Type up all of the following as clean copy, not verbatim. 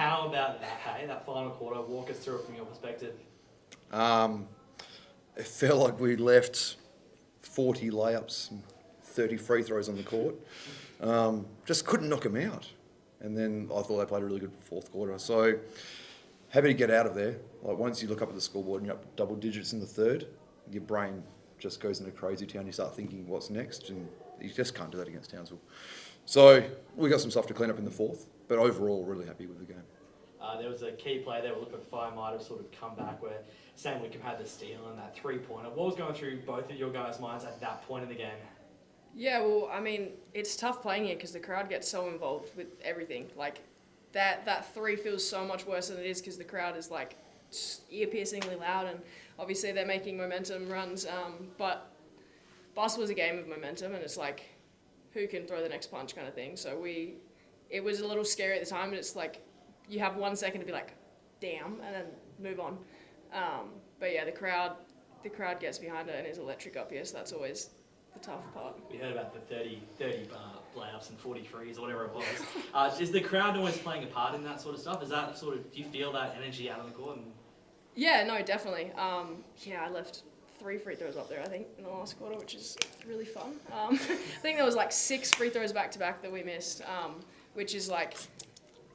How about that, hey, that final quarter? Walk us through it from your perspective. It felt like we left 40 layups and 30 free throws on the court. Just couldn't knock them out. And then I thought they played a really good fourth quarter. So happy to get out of there. Like once you look up at the scoreboard and you're up double digits in the third, your brain just goes into crazy town. You start thinking what's next, and you just can't do that against Townsville. So we got some stuff to clean up in the fourth, but overall really happy with the game. There was a key play there. We're looking for might have sort of come back where Sam Wickham had the steal and that three-pointer. What was going through both of your guys' minds at that point in the game? Yeah, well, I mean, it's tough playing here because the crowd gets so involved with everything. Like, that three feels so much worse than it is because the crowd is, like, ear-piercingly loud, and obviously they're making momentum runs. But basketball is a game of momentum, and it's like, who can throw the next punch kind of thing. So it was a little scary at the time, but it's like, you have 1 second to be like, damn, and then move on. But yeah, the crowd gets behind it and is electric up here, so that's always the tough part. We heard about the 30 layups and 43s or whatever it was. Is the crowd always playing a part in that sort of stuff? Is that sort of, do you feel that energy out on the court? Yeah, no, definitely. I left 3 free throws up there, I think, in the last quarter, which is really fun. I think there was like 6 free throws back-to-back that we missed, which is like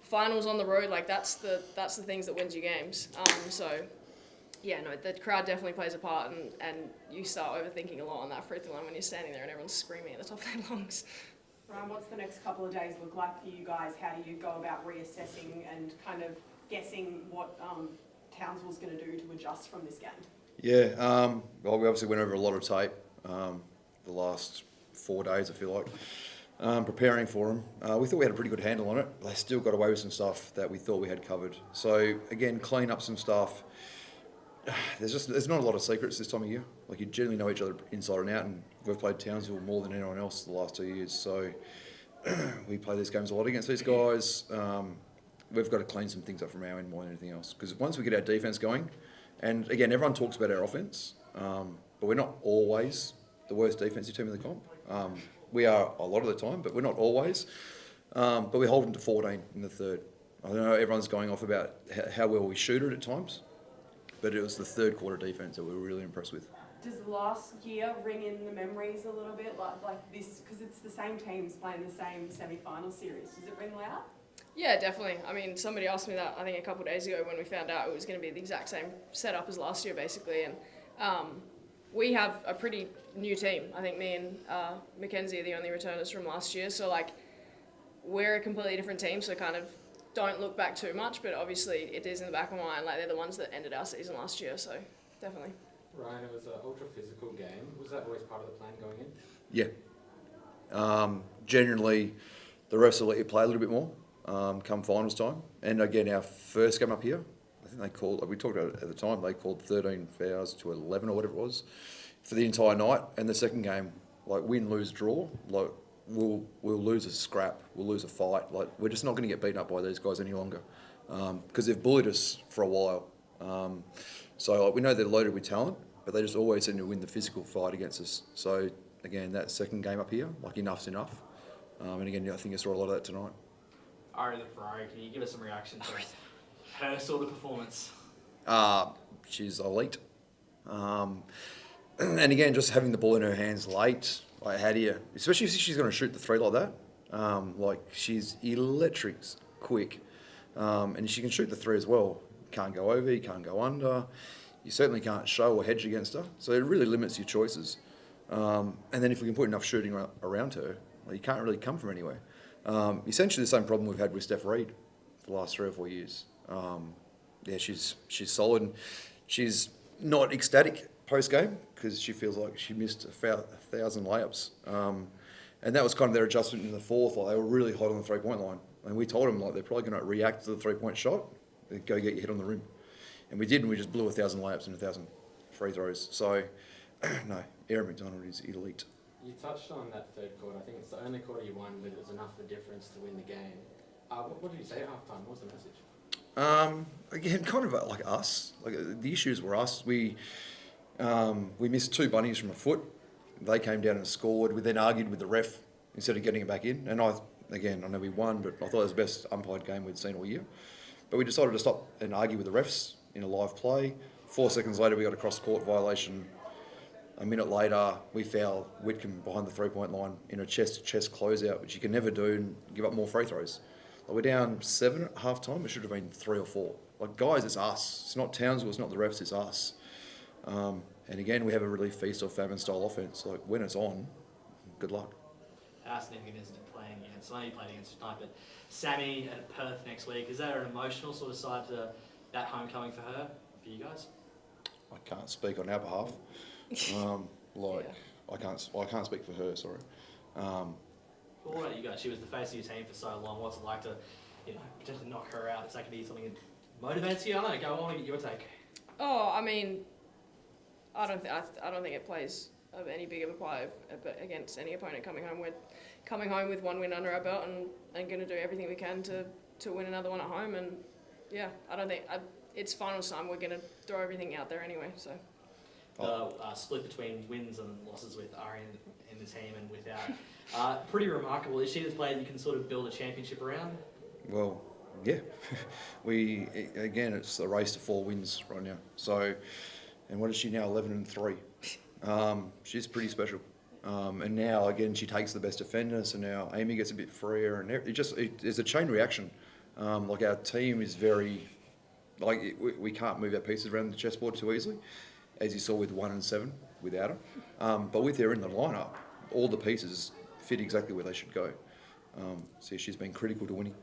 finals on the road. Like that's the things that wins you games. So yeah, no, the crowd definitely plays a part, and you start overthinking a lot on that free throw line when you're standing there and everyone's screaming at the top of their lungs. Ryan, what's the next couple of days look like for you guys? How do you go about reassessing and kind of guessing what Townsville's going to do to adjust from this game? Yeah, well, we obviously went over a lot of tape the last 4 days, I feel like, preparing for them. We thought we had a pretty good handle on it. They still got away with some stuff that we thought we had covered. So, again, clean up some stuff. There's not a lot of secrets this time of year. Like, you generally know each other inside and out, and we've played Townsville more than anyone else the last 2 years. So, we play these games a lot against these guys. We've got to clean some things up from our end more than anything else. Because once we get our defence going, and again, everyone talks about our offence, but we're not always the worst defensive team in the comp. We are a lot of the time, but we're not always. But we hold them to 14 in the third. I know everyone's going off about how well we shoot it at times, but it was the third quarter defence that we were really impressed with. Does last year ring in the memories a little bit, like this, because it's the same teams playing the same semi-final series? Does it ring loud? Yeah, definitely. I mean, somebody asked me that, I think, a couple of days ago when we found out it was going to be the exact same setup as last year, basically. And we have a pretty new team. I think me and Mackenzie are the only returners from last year. So, like, we're a completely different team, so kind of don't look back too much. But obviously, it is in the back of my mind. Like, they're the ones that ended our season last year, so definitely. Ryan, it was an ultra-physical game. Was that always part of the plan going in? Yeah. Generally, the refs will let you play a little bit more come finals time. And again, our first game up here, I think they called, like we talked about it at the time, they called 13 fouls to 11 or whatever it was for the entire night. And the second game, like win, lose, draw, like we'll lose a scrap, we'll lose a fight. Like we're just not going to get beaten up by these guys any longer because they've bullied us for a while. So like, we know they're loaded with talent, but they just always seem to win the physical fight against us. So again, that second game up here, like enough's enough. And again, I think I saw a lot of that tonight. Ari the Ferrari, can you give us some reaction to her sort of performance? She's elite. And again, just having the ball in her hands late, like how do you, especially if she's going to shoot the three like that, like she's electric, quick, and she can shoot the three as well. Can't go over, you can't go under, you certainly can't show or hedge against her, so it really limits your choices. And then if we can put enough shooting around her, well, you can't really come from anywhere. Essentially the same problem we've had with Steph Reed for the last 3 or 4 years. Yeah, she's solid. She's not ecstatic post-game because she feels like she missed 1,000 layups. And that was kind of their adjustment in the fourth. Like they were really hot on the three-point line. And we told them like they're probably going to react to the three-point shot. They go get your head on the rim. And we did, and we just blew 1,000 layups and 1,000 free throws. So, no, Erin McDonald is elite. You touched on that third quarter. I think it's the only quarter you won, but it was enough of a difference to win the game. What did you say at halftime? What was the message? Again, kind of like us. Like the issues were us. We missed 2 bunnies from a foot. They came down and scored. We then argued with the ref instead of getting it back in. And I know we won, but I thought it was the best umpired game we'd seen all year. But we decided to stop and argue with the refs in a live play. 4 seconds later, we got a cross-court violation. A minute later, we foul Whitcomb behind the three-point line in a chest-to-chest closeout, which you can never do, and give up more free throws. Like, we're down 7 at half-time. It should have been 3 or 4. Like, guys, it's us. It's not Townsville. It's not the refs. It's us. And again, we have a really feast or famine style offense. Like, when it's on, good luck. How significant is it playing against? I know you played against tonight, but Sammy at Perth next week. Is there an emotional sort of side to that homecoming for her, for you guys? I can't speak on our behalf. I can't speak for her. Sorry. Well, what about you guys? She was the face of your team for so long. What's it like to, potentially knock her out? Is that going to be something that motivates you? I don't know. Go on, get your take. Oh, I mean, I don't think it plays any big of a part against any opponent coming home. We're coming home with 1 win under our belt and going to do everything we can to win another one at home. And yeah, I don't think it's finals time. We're going to throw everything out there anyway. So The split between wins and losses with Ari in the team and without, pretty remarkable. Is she the player you can sort of build a championship around? Well, yeah. It's a race to 4 wins right now. So, and what is she now? 11-3. She's pretty special. And now, again, she takes the best defender, so now Amy gets a bit freer, and it's a chain reaction. Like, our team is very, we can't move our pieces around the chessboard too easily, as you saw with 1 and 7 without her. But with her in the lineup, all the pieces fit exactly where they should go. So she's been critical to winning.